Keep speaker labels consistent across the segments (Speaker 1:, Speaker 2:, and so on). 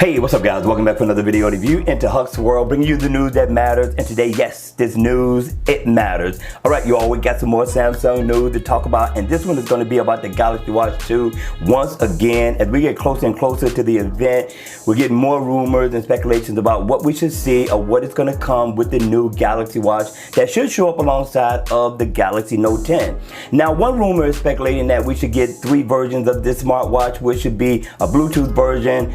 Speaker 1: Hey, what's up guys? Welcome back for another video review into Huck's World, bringing you the news that matters. And today, yes, this news, it matters. All right, you all, we got some more Samsung news to talk about, and this one is going to be about the Galaxy Watch 2. Once again, as we get closer and closer to the event, we're getting more rumors and speculations about what we should see or what is going to come with the new Galaxy Watch that should show up alongside of the Galaxy Note 10. Now, one rumor is speculating that we should get 3 versions of this smartwatch, which should be a Bluetooth version,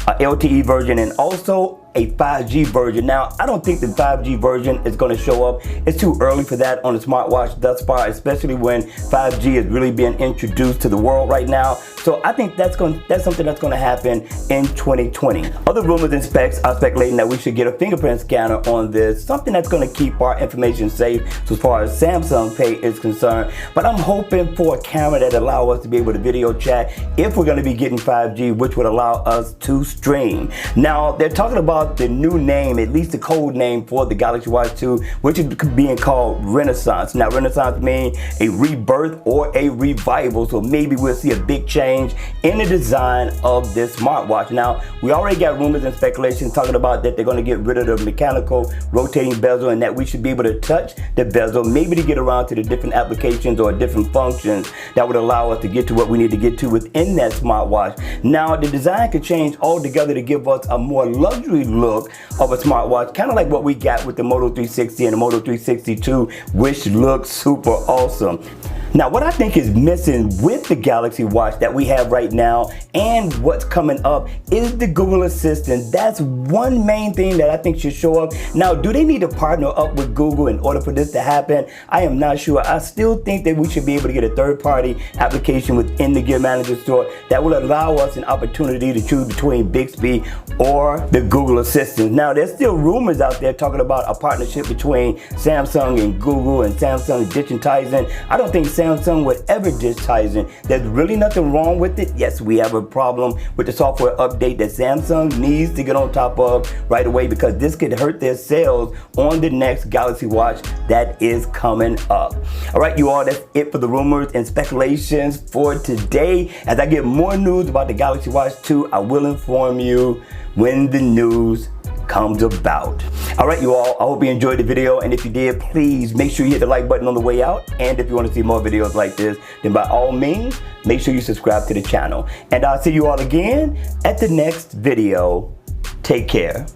Speaker 1: a LTE version, and also a 5G version. Now, I don't think the 5G version is going to show up. It's too early for that on the smartwatch thus far, especially when 5G is really being introduced to the world right now. So I think that's something that's going to happen in 2020. Other rumors and specs are speculating that we should get a fingerprint scanner on this, something that's going to keep our information safe so as far as Samsung Pay is concerned. But I'm hoping for a camera that allows us to be able to video chat if we're going to be getting 5G, which would allow us to stream. Now, they're talking about the new name, at least the code name for the Galaxy Watch 2, which is being called Renaissance. Now, Renaissance means a rebirth or a revival, so maybe we'll see a big change in the design of this smartwatch. Now, we already got rumors and speculations talking about that they're going to get rid of the mechanical rotating bezel and that we should be able to touch the bezel, maybe to get around to the different applications or different functions that would allow us to get to what we need to get to within that smartwatch. Now, the design could change altogether to give us a more luxury look of a smartwatch, kind of like what we got with the Moto 360 and the Moto 362, which looks super awesome. Now, what I think is missing with the Galaxy Watch that we have right now and what's coming up is the Google Assistant. That's one main thing that I think should show up. Now, do they need to partner up with Google in order for this to happen? I am not sure. I still think that we should be able to get a third-party application within the Gear Manager store that will allow us an opportunity to choose between Bixby or the Google Assistant. Now, there's still rumors out there talking about a partnership between Samsung and Google and Samsung ditching Tizen. I don't think Samsung would ever ditch Tizen. There's really nothing wrong with it. Yes, we have a problem with the software update that Samsung needs to get on top of right away, because this could hurt their sales on the next Galaxy Watch that is coming up. All right, you all, that's it for the rumors and speculations for today. As I get more news about the Galaxy Watch 2, I will inform you when the news comes about. All right, you all, I hope you enjoyed the video, and if you did, please make sure you hit the like button on the way out. And if you want to see more videos like this, then by all means, make sure you subscribe to the channel. And I'll see you all again at the next video. Take care.